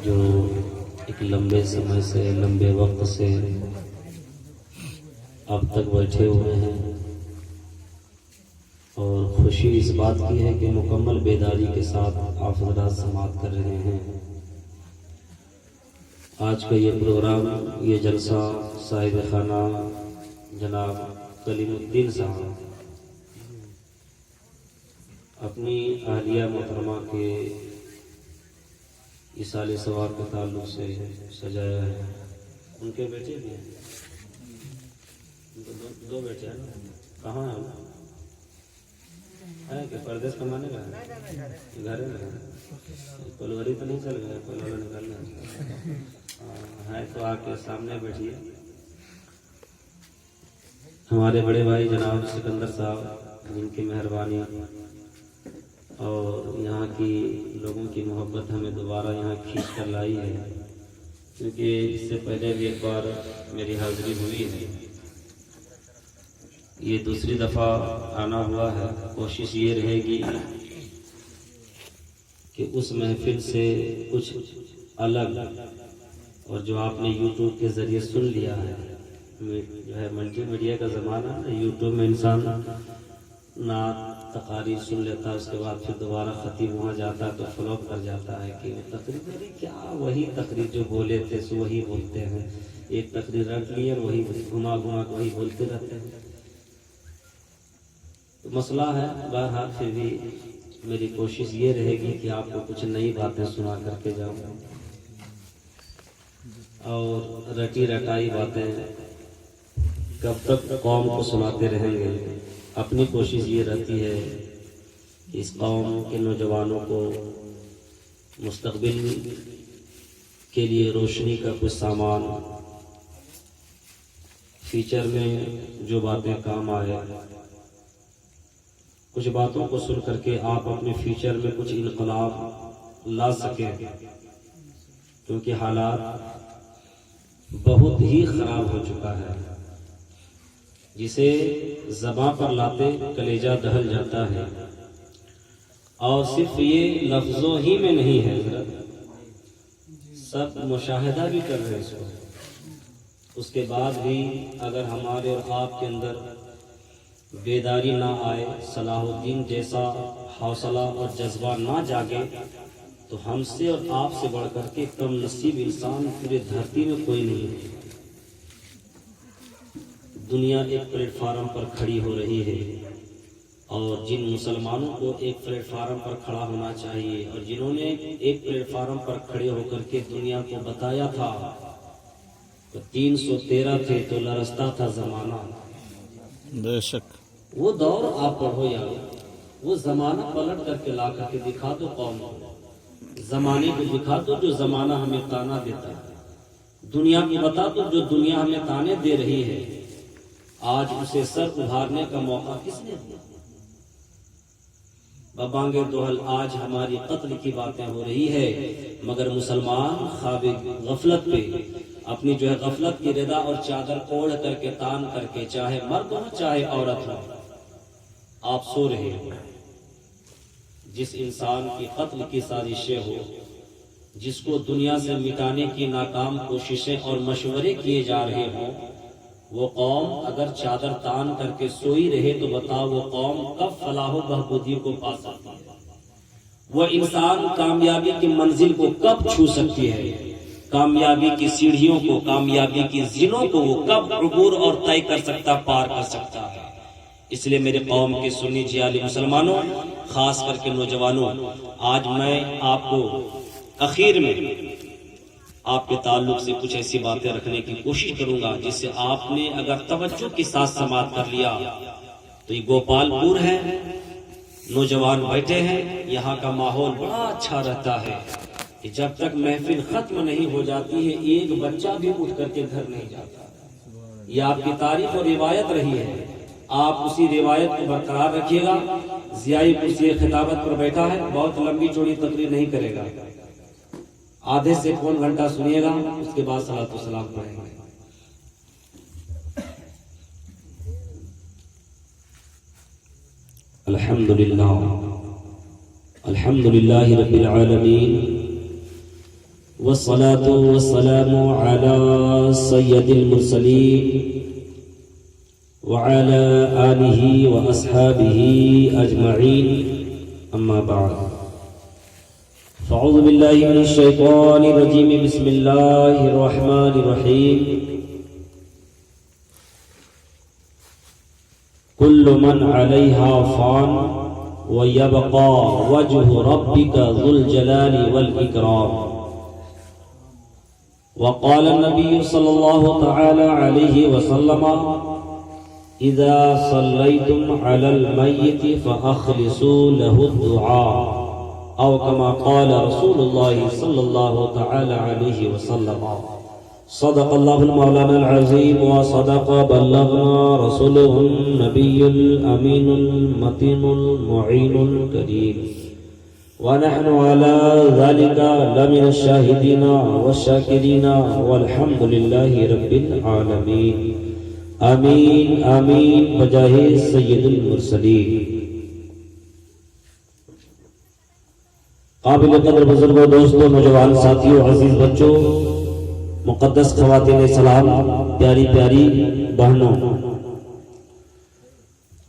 جو ایک لمبے سمے سے لمبے وقت سے اب تک بیٹھے ہوئے ہیں، اور خوشی اس بات کی ہے کہ مکمل بیداری کے ساتھ آپ حضرات سماعت کر رہے ہیں۔ آج کا یہ پروگرام، یہ جلسہ صاحب خانہ جناب کلیم الدین صاحب اپنی اہلیہ محترمہ کے اصال ثواب کے تعلق سے سجایا ہے۔ ان کے بیٹے بھی ہیں، دو بیٹے ہیں نا؟ کہاں ہیں؟ کہ پردیس کمانے کا گھر میں پلوری تو نہیں چل گیا، پلوری نکلنا ہے تو آ کے سامنے بیٹھیے۔ ہمارے بڑے بھائی جناب سکندر صاحب، جن کی مہربانی اور یہاں کی لوگوں کی محبت ہمیں دوبارہ یہاں کھینچ کر لائی ہے، کیونکہ اس سے پہلے بھی ایک بار میری حاضری ہوئی ہے، یہ دوسری دفعہ آنا ہوا ہے۔ کوشش یہ رہے گی کہ اس محفل سے کچھ الگ، اور جو آپ نے یوٹیوب کے ذریعے سن لیا ہے، جو ہے ملٹی میڈیا کا زمانہ ہے، یوٹیوب میں انسان نعت تقاریر سن لیتا ہے، اس کے بعد پھر دوبارہ خطیب وہاں جاتا ہے تو فالو کر جاتا ہے کہ تقریر کیا، وہی تقریر جو بولے تھے سو وہی بولتے ہیں، ایک تقریر رکھ لی اور وہی گھما گھما کے وہی بولتے رہتے ہیں۔ تو مسئلہ ہے، بہرحال پھر بھی میری کوشش یہ رہے گی کہ آپ کو کچھ نئی باتیں سنا کر کے جاؤں، اور رٹی رٹائی باتیں کب تک قوم کو سناتے رہیں گے۔ اپنی کوشش یہ رہتی ہے کہ اس قوم کے نوجوانوں کو مستقبل کے لیے روشنی کا کچھ سامان، فیوچر میں جو باتیں کام آئے، کچھ باتوں کو سن کر کے آپ اپنے فیوچر میں کچھ انقلاب لا سکیں، کیونکہ حالات بہت ہی خراب ہو چکا ہے، جسے زباں پر لاتے کلیجہ دہل جاتا ہے۔ اور صرف یہ لفظوں ہی میں نہیں ہے، سب مشاہدہ بھی کر رہے ہیں اس کو۔ اس کے بعد بھی اگر ہمارے اور آپ کے اندر بیداری نہ آئے، صلاح الدین جیسا حوصلہ اور جذبہ نہ جاگے، تو ہم سے اور آپ سے بڑھ کر کے کم نصیب انسان پورے دھرتی میں کوئی نہیں ہے۔ دنیا ایک پلیٹ فارم پر کھڑی ہو رہی ہے، اور جن مسلمانوں کو ایک پلیٹ فارم پر کھڑا ہونا چاہیے، اور جنہوں نے ایک پلیٹ فارم پر کھڑے ہو کر کے دنیا کو بتایا تھا، تو 313 تھے تو لرزتا تھا زمانہ۔ بے شک وہ دور آپ پڑھو یار، وہ زمانہ پلٹ کر کے لا کر کے دکھا دو قوم کو، زمانے کو دکھا دو جو زمانہ ہمیں تانا دیتا ہے، دنیا کو بتا دو جو دنیا ہمیں تانے دے رہی ہے، آج اسے سر ابھارنے کا موقع کس نے دیا؟ ببانگے دوہل آج ہماری قتل کی باتیں ہو رہی ہے، مگر مسلمان خواب غفلت پہ اپنی جو ہے غفلت کی ردا اور چادر اوڑھ کر کے تان کر کے، چاہے مرد ہو چاہے عورت ہو، آپ سو رہے ہو۔ جس انسان کی قتل کی سازشیں ہو، جس کو دنیا سے مٹانے کی ناکام کوششیں اور مشورے کیے جا رہے ہوں، وہ قوم اگر چادر تان کر کے سوئی رہے تو بتاؤ وہ قوم کب فلاح و بہبودی کو پا سکتی ہے؟ وہ انسان کامیابی کی منزل کو کب چھو سکتی ہے؟ کامیابی کی سیڑھیوں کو، کامیابی کی زینوں کو وہ کب عبور اور طے کر سکتا، پار کر سکتا ہے؟ اس لیے میرے قوم کے سنی جیالی مسلمانوں، خاص کر کے نوجوانوں، آج میں آپ کو اخیر میں آپ کے تعلق سے کچھ ایسی باتیں رکھنے کی کوشش کروں گا جس سے آپ نے اگر توجہ کے ساتھ سماعت کر لیا تو یہ گوپال پور ہے، نوجوان بیٹھے ہیں، یہاں کا ماحول بڑا اچھا رہتا ہے کہ جب تک محفل ختم نہیں ہو جاتی ہے ایک بچہ بھی اٹھ کر کے گھر نہیں جاتا۔ یہ آپ کی تاریخ اور روایت رہی ہے، آپ اسی روایت کو برقرار رکھیے گا۔ ضیائی کرسی خطابت پر بیٹھا ہے، بہت لمبی چوڑی تقریر نہیں کرے گا، آدھے سے پون گھنٹہ سنیے گا، اس کے بعد صلاۃ و سلام پڑھیں گے۔ الحمدللہ رب العالمین، والصلاة والسلام على سيد المرسلين وعلى آله وأصحابه أجمعين أما بعد فأعوذ بالله من الشيطان الرجيم بسم الله الرحمن الرحيم كل من عليها فان ويبقى وجه ربك ذو الجلال والإكرام وقال النبي صلى الله تعالى عليه وسلم إذا صليتم على الميت فأخلصوا له الدعاء أو كما قال رسول الله صلى الله تعالى عليه وسلم صدق الله المولانا العظيم وصدق بلغنا رسوله النبي الأمين المتين المعين الكريم ونحن على ذلك لمن الشاهدين والشاكرين والحمد لله رب العالمين آمین آمین بجاہ سید المرسلین۔ قابل قدر بزرگوں، دوستوں، نوجوان ساتھیوں، عزیز بچوں، مقدس خواتین سلام، پیاری پیاری بہنوں،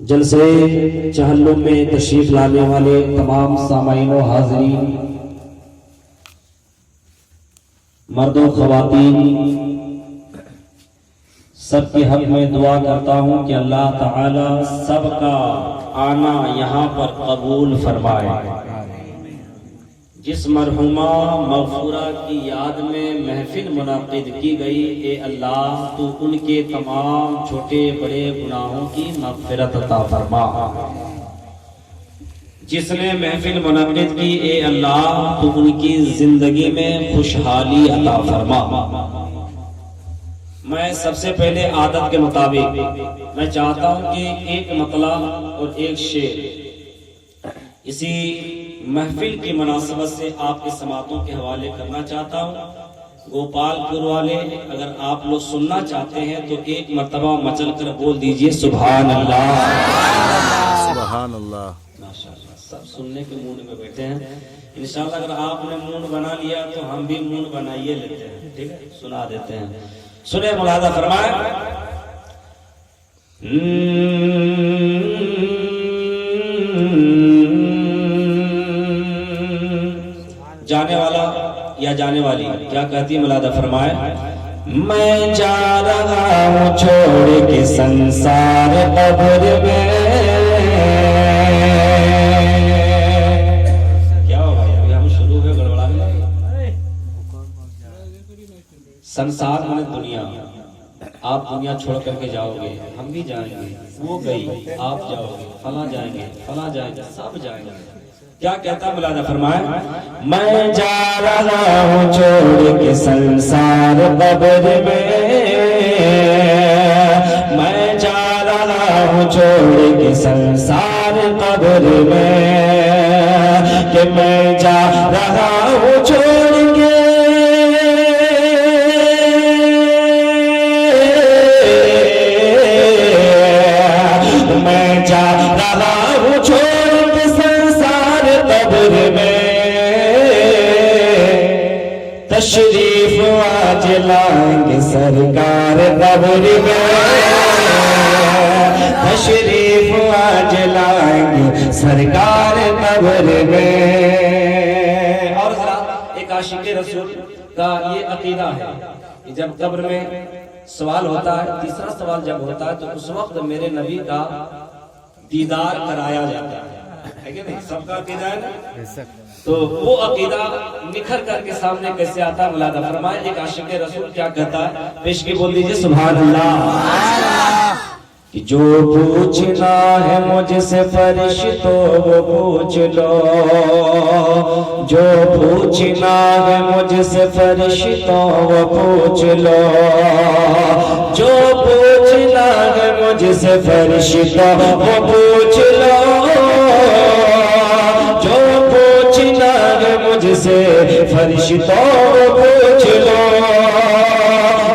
جلسے چہلم میں تشریف لانے والے تمام سامعین و حاضرین، مردوں، خواتین، سب کے حق میں دعا کرتا ہوں کہ اللہ تعالی سب کا آنا یہاں پر قبول فرمائے۔ جس مرحومہ مغفورہ کی یاد میں محفل منعقد کی گئی، اے اللہ تو ان کے تمام چھوٹے بڑے گناہوں کی مغفرت عطا فرما۔ جس نے محفل منعقد کی، اے اللہ تو ان کی زندگی میں خوشحالی عطا فرما۔ میں سب سے پہلے عادت کے مطابق میں چاہتا ہوں کہ ایک مطلع اور ایک شعر اسی محفل کی مناسبت سے آپ کے سماعتوں کے حوالے کرنا چاہتا ہوں۔ گوپال پور والے اگر آپ لوگ سننا چاہتے ہیں تو ایک مرتبہ مچل کر بول دیجئے سبحان اللہ۔ سبحان اللہ۔ ماشاءاللہ، سب سننے کے موڈ میں بیٹھے ہیں۔ انشاءاللہ اگر آپ نے موڈ بنا لیا تو ہم بھی موڈ بنائیے لیتے ہیں، ٹھیک ہے، سنا دیتے ہیں۔ سنیں، ملاحظہ فرمائیں۔ جانے والا یا جانے والی کیا کہتی ہے، ملاحظہ فرمائیں۔ میں جا رہا ہوں چھوڑ کے سنسار قبر میں۔ کیا ہو بھائی، ابھی ہم شروع ہوئے گڑبڑا گئے۔ سنسار میں دنیا، آپ دنیا چھوڑ کر کے جاؤ گے، ہم بھی جائیں گے، وہ گئی، آپ جاؤ گے، فلاں جائیں گے، فلاں جائیں گے، سب جائیں گے۔ کیا کہتا ہے، ملاحظہ فرمائیں۔ میں جا رہا ہوں چھوڑ کے سنسار قبر میں، میں جا رہا ہوں چھوڑ کے سنسار قبر میں، کہ میں جا رہا ہوں چھوڑ کے تشریف آج لائیں گے سرکار قبر میں، تشریف آج لائیں گے سرکار قبر میں۔ اور ذرا ایک عاشق رسول کا یہ عقیدہ ہے کہ جب قبر میں سوال ہوتا ہے، تیسرا سوال جب ہوتا ہے تو اس وقت میرے نبی کا دیدار کرایا جاتا ہے کہ نہیں؟ سب کا عقیدہ ہے، تو وہ عقیدہ نکھر کر کے سامنے کیسے آتا ہے، ملاحظہ فرمائے۔ ایک عاشق رسول کیا کہتا ہے، پیش کی بول دیجئے سبحان اللہ۔ کہ جو پوچھنا ہے مجھ سے فرشتوں وہ پوچھ لو، جو پوچھنا ہے مجھ سے فرشتوں وہ پوچھ لو، جو پوچھنا ہے مجھ سے فرشتوں وہ پوچھ لو، جو پوچھنا ہے مجھ سے فرشتوں وہ پوچھ لو،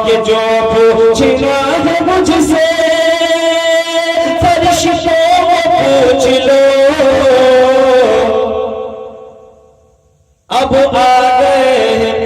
کہ جو پوچھنا ہے مجھ سے فرشتوں وہ پوچھ لو۔ اب آ گئے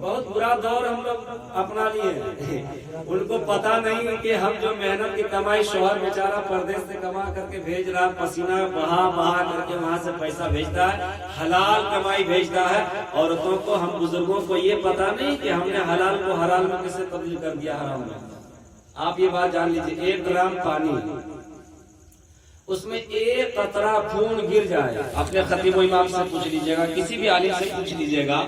بہت برا دور ہم لوگ اپنا لیے ہیں. ان کو پتا نہیں کہ ہم جو محنت کی کمائی شوہر بیچارہ پردیس سے کما کر کے بھیج رہا, پسینہ بہا بہا کر کے وہاں سے پیسہ بھیجتا ہے, حلال کمائی بھیجتا ہے. عورتوں کو, ہم بزرگوں کو یہ پتا نہیں کہ ہم نے حلال کو حرام میں کیسے تبدیل کر دیا حرام میں. آپ یہ بات جان لیجیے, 1 گرام پانی اس میں 1 قطرہ خون گر جائے, اپنے خطیب و امام سے پوچھ لیجئے گا, کسی بھی عالم سے پوچھ لیجئے گا,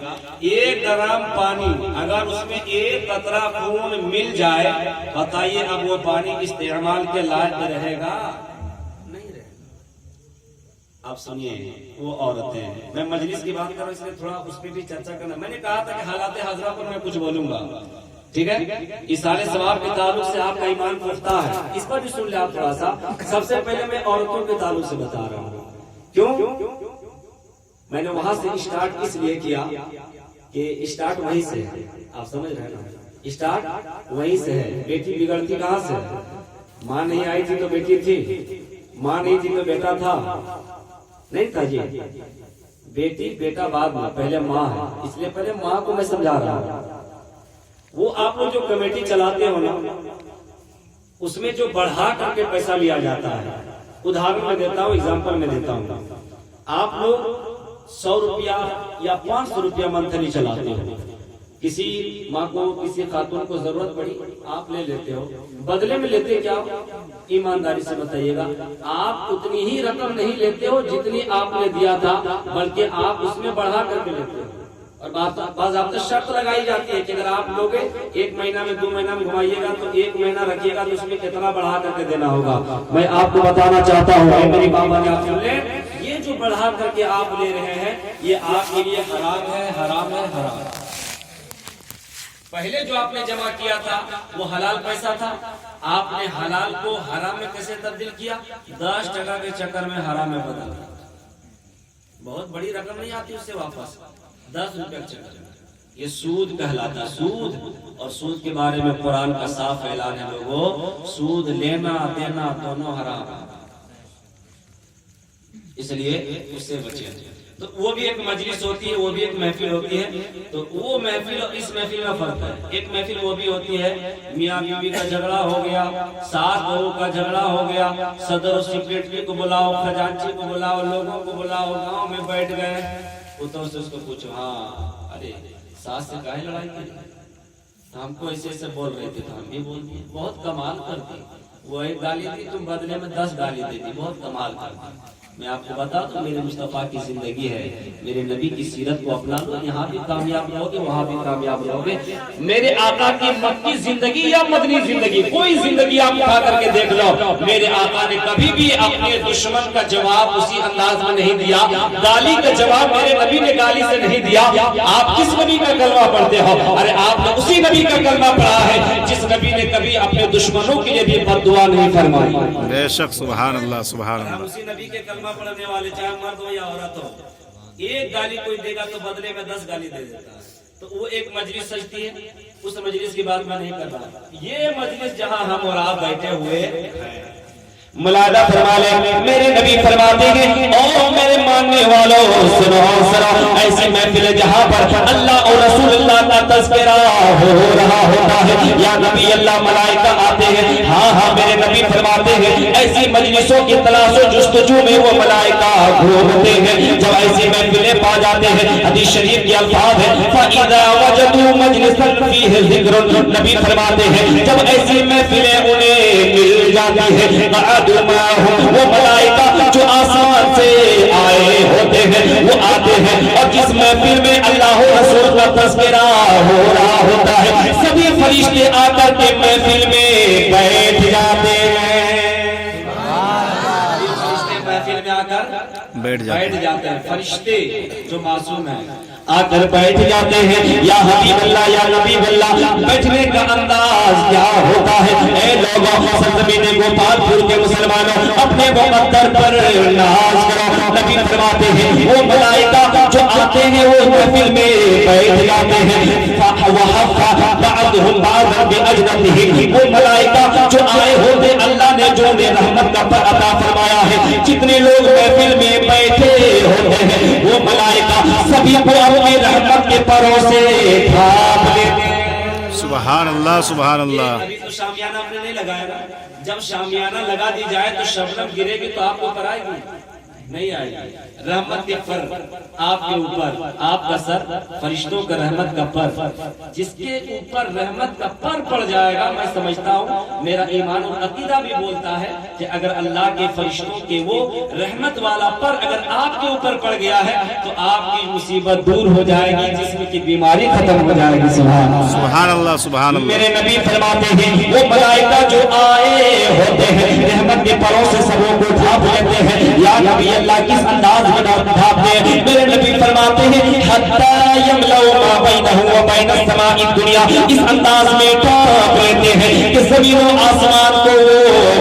1 گرام پانی اگر اس میں 1 قطرہ خون مل جائے, بتائیے اب وہ پانی استعمال کے لائق رہے گا؟ نہیں رہے گا. آپ سنیے, وہ عورتیں, میں مجلس کی بات کر رہا ہوں اس لیے تھوڑا اس پہ بھی چرچا کرنا. میں نے کہا تھا کہ حالات حاضرہ پر میں کچھ بولوں گا, ٹھیک ہے؟ ایصال ثواب کے تعلق سے آپ کا ایمان پختہ ہے, اس پر بھی سن لیں آپ تھوڑا سا. سب سے پہلے میں عورتوں کے تعلق سے بتا رہا ہوں. کیوں میں نے وہاں سے اسٹارٹ اس لیے کیا کہ اسٹارٹ وہیں سے ہے. آپ سمجھ رہے ہیں, اسٹارٹ وہیں سے ہے. بیٹی بگڑتی کہاں سے؟ ماں نہیں آئی تھی تو بیٹی تھی, ماں نہیں تھی تو بیٹا تھا, نہیں تھا جی. بیٹی بیٹا بعد میں, پہلے ماں ہے. اس لیے پہلے ماں کو میں سمجھا رہا ہوں. وہ آپ لوگ جو کمیٹی چلاتے ہو نا, اس میں جو بڑھا کر کے پیسہ لیا جاتا ہے, ادھارن میں دیتا ہوں, ایگزامپل میں دیتا ہوں. آپ لوگ 100 روپیہ یا 500 روپیہ منتھلی چلاتے ہو, کسی ماں کو, کسی خاتون کو ضرورت پڑی, آپ لے لیتے ہو. بدلے میں لیتے کیا؟ ایمانداری سے بتائیے گا. آپ اتنی ہی رقم نہیں لیتے ہو جتنی آپ نے دیا تھا, بلکہ آپ اس میں بڑھا کر کے لیتے ہو. اور بعض آپ شرط لگائی جاتی ہے کہ اگر آپ لوگ 1 مہینہ میں 2 مہینہ میں گھمائیے گا تو 1 مہینہ رکھیے گا تو اس میں کتنا بڑھا کر کے دینا ہوگا. میں آپ کو بتانا چاہتا ہوں, میری بابا نے آپ سن لیں, یہ جو بڑھا کر کے آپ لے رہے ہیں یہ آپ کے لیے حرام ہے, حرام ہے, حرام. پہلے جو آپ نے جمع کیا تھا وہ حلال پیسہ تھا, آپ نے حلال کو حرام میں کیسے تبدیل کیا؟ 10 ٹکا کے چکر میں حرام میں بدل. بہت بڑی رقم نہیں آتی اس سے واپس, 10 روپے کا چکر. یہ سود کہلاتا ہے, سود. اور سود کے بارے میں قرآن کا صاف اعلان ہے لوگوں, سود لینا دینا دونوں حرام ہے, اس لیے اس سے بچیں. تو وہ بھی ایک مجلس ہوتی ہے, وہ بھی ایک محفل ہوتی ہے. تو وہ محفل اور اس محفل میں فرق ہے. ایک محفل وہ بھی ہوتی ہے میاں بیوی کا جھگڑا ہو گیا, ساس بہو کا جھگڑا ہو گیا, صدر اور سیکریٹری کو بلاؤ, خزانچی کو بلاؤ, لوگوں کو بلاؤ, گاؤں میں بیٹھ گئے, تو اس کو پوچھو, ہاں ارے ساس سے کاہے لڑائی کی, ہم کو ایسے ایسے بول رہے تھے تو ہم بھی بول دیے. بہت کمال کرتی, وہ 1 گالی دی تم بدلے میں 10 گالی دیتی, بہت کمال کرتی. میں آپ کو بتا دوں, میرے مصطفیٰ کی زندگی ہے, میرے نبی کی سیرت کو اپنا لو, یہاں بھی کامیاب رہو گے, وہاں بھی کامیاب رہو گے. میرے آقا کی مکی زندگی یا مدنی زندگی, کوئی زندگی آپ اٹھا کر کے دیکھ لو, میرے آقا نے کبھی بھی اپنے دشمن کا جواب اسی انداز میں نہیں دیا. گالی کا جواب میرے نبی نے گالی سے نہیں دیا. آپ کس نبی کا کلمہ پڑھتے ہو؟ ارے آپ نے اسی نبی کا کلمہ پڑھا ہے جس نبی نے کبھی اپنے دشمنوں کے لیے بھی بد دعا نہیں فرمائی. بے شک, سبحان اللہ, سبحان اللہ. اسی نبی کے کلمہ پڑھنے والے, چاہے مرد ہو یا عورت ہو, 1 گالی کوئی دے گا تو بدلے میں 10 گالی دے دیتا ہے. تو وہ ایک مجلس سجتی ہے, اس مجلس کی بات میں نہیں کر رہا. یہ مجلس جہاں ہم اور آپ بیٹھے ہوئے ملاحظہ فرما لیں, میرے نبی فرماتے ہیں, اور میرے ماننے والوں سنو سنو, ایسی محفل جہاں پر اللہ اور رسول اللہ کا تذکرہ ہو رہا ہوتا ہے, یا نبی اللہ ملائکہ آتے ہیں, ہاں ہاں میرے نبی فرماتے ہیں ایسی مجلسوں کی تلاش و جستجو میں وہ ملائکہ گھومتے ہیں. جب ایسی محفلیں پا جاتے ہیں, حدیث شریف کے الفاظ ہیں, فَإِذَا وَجَدُوا مَجْلِسًا فِيهِ ذِكْرٌ, نبی فرماتے ہیں جب ایسی محفلیں انہیں مل جاتی ہیں, وہ ملائکہ جو آسمان سے آئے ہوتے ہیں وہ آتے ہیں, اور جس محفل میں اللہ و رسول کا تذکرہ ہو رہا ہوتا ہے سبھی فرشتے آ کر کے محفل میں بیٹھ جاتے ہیں. محفل میں آ کر بیٹھ جاتے ہیں فرشتے جو معصوم ہیں, آ کر بیٹھ جاتے ہیں. یا حبیب اللہ, یا نبی اللہ, بیٹھنے کا انداز کیا ہوتا ہے؟ اے لوگوں, سرزمین گوپال پور کے مسلمانوں, اپنے مقدر پر ناز کرو. نبی فرماتے ہیں وہ ملائکہ جو آتے ہیں وہ محفل میں بیٹھ جاتے ہیں وہ ملائکہ جو آئے ہوتے اللہ نے جو رحمت کا پر عطا فرمایا ہے جتنے لوگ محفل میں بیٹھے ہوتے ہیں وہ ملائکہ سبھی کو اپنی رحمت کے پروں سے ڈھانپ لیتے ہیں. سبحان اللہ سبحان اللہ. ابھی تو شامیانہ آپ نے نہیں لگایا نا. جب شامیانہ لگا دی جائے تو شبنم گرے گی تو آپ کو پر آئے گی نہیں آئے گی. رحمت کے پر آپ کے اوپر, آپ کا سر فرشتوں کا رحمت کا پر, جس کے اوپر رحمت کا پر پڑ جائے گا. میں سمجھتا ہوں میرا ایمان و عقیدہ بھی بولتا ہے کہ اگر اللہ کے فرشتوں کے وہ رحمت والا پر اگر آپ کے اوپر پڑ گیا ہے تو آپ کی مصیبت دور ہو جائے گی, جسم کی بیماری ختم ہو جائے گی. سبحان اللہ سبحان اللہ. میرے نبی فرماتے ہیں وہ ملائکہ جو آئے ہوتے ہیں رحمت کے پروں سے سبوں کو ڈھانپ لیتے ہیں. یا نبی اللہ کس انداز میں ڈھانپتے ہیں؟ میرے نبی فرماتے ہیں حتی یملؤ ما بینہ و بین السماء الدنیا, اس انداز میں ڈھانپ لیتے ہیں کہ زمین و آسمان کو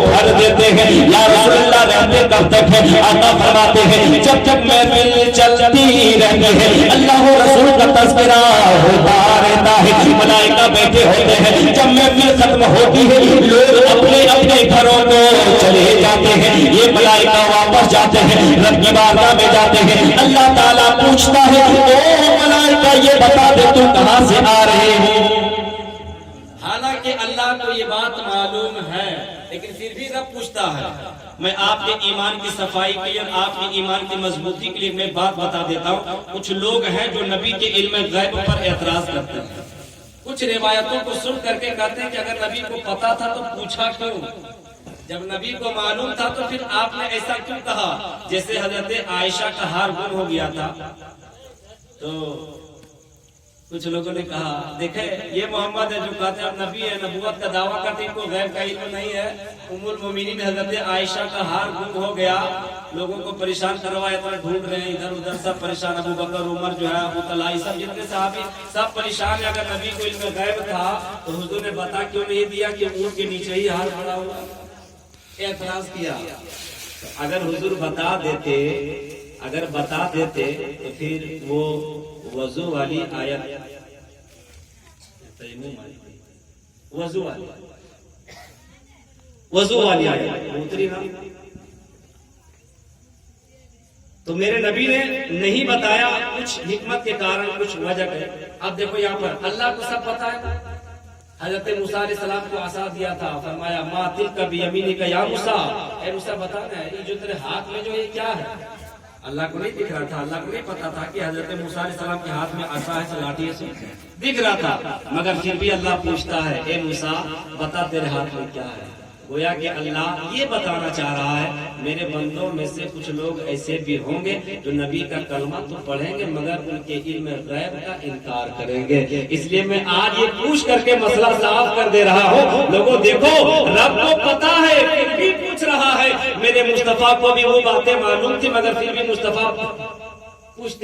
بھر دیتے ہیں. یا رسول اللہ رہتے کب تک ہے؟ آقا فرماتے ہیں جب جب محفل چلتی رہتی ہے اللہ و رسول کا تذکرہ ہوتا رہتا ہے, ملائکہ بیٹھے ہوتے ہیں. جب محفل ختم ہوتی ہے لوگ اپنے اپنے گھروں کو چلے جاتے ہیں. یہ ملائکہ واپس جاتے ہیں, رب کی بارگاہ میں جاتے ہیں. اللہ تعالیٰ پوچھتا ہے او ملائکہ یہ بتا دے تم کہاں سے آ رہے ہو. حالانکہ اللہ کو یہ بات معلوم ہے لیکن پھر بھی رب پوچھتا ہے. میں آپ کے ایمان کی صفائی کے لیے, آپ کے ایمان کی مضبوطی کے لیے میں بات بتا دیتا ہوں. کچھ لوگ ہیں جو نبی کے علم غیب پر اعتراض کرتے ہیں. کچھ روایتوں کو سن کر کے کہتے ہیں کہ اگر نبی کو پتا تھا تو پوچھا کیوں؟ جب نبی کو معلوم تھا تو پھر آپ نے ایسا کیوں کہا؟ جیسے حضرت عائشہ کا ہار گم ہو گیا تھا تو کچھ لوگوں نے کہا دیکھیں یہ محمد ہے جو کہتے ہیں نبی ہے, نبوت کا دعویٰ کرتے ہیں, کوئی غیب کا علم نہیں ہے. ام المومنین حضرت عائشہ کا ہار گم ہو گیا, لوگوں کو پریشان کروایا, اتنا ڈھونڈ رہے ہیں ادھر ادھر, سب پریشان. ابو بکر عمر جو ہے ابو طلحہ سب جتنے صحابی سب پریشان. اگر نبی کو علم غیب تھا تو حضور نے بتا کیوں نہیں دیا کہ اونٹ کے نیچے ہی ہار پڑا ہوا. اعتراض کیا. اگر حضور بتا دیتے تو پھر وہ وضو والی آیت, وضو والی آیت اتری نا. تو میرے نبی نے نہیں بتایا, کچھ حکمت کے کارن, کچھ وجہ ہے. اب دیکھو یہاں پر اللہ کو سب پتا ہے. حضرت موسیٰ علیہ السلام کو عصا دیا تھا, فرمایا ما تلک بیمینک یا موسیٰ, اے موسیٰ بتا دے یہ جو تیرے ہاتھ میں جو یہ کیا ہے. اللہ کو نہیں دکھ رہا تھا, اللہ کو نہیں پتا تھا کہ حضرت موسیٰ علیہ السلام کے ہاتھ میں عصا ہے, لاٹھی ہے, دکھ رہا تھا. مگر پھر بھی اللہ پوچھتا ہے اے موسیٰ بتا تیرے ہاتھ میں کیا ہے. گویا کہ اللہ یہ بتانا چاہ رہا ہے میرے بندوں میں سے کچھ لوگ ایسے بھی ہوں گے جو نبی کا کلمہ تو پڑھیں گے مگر ان کے علم غیب کا انکار کریں گے. اس لیے میں آج یہ پوچھ کر کے مسئلہ صاف کر دے رہا ہوں. لوگوں دیکھو رب کو پتا ہے پھر بھی پوچھ رہا ہے. میرے مصطفیٰ کو بھی وہ باتیں معلوم تھی مگر پھر بھی مصطفیٰ پوچھتے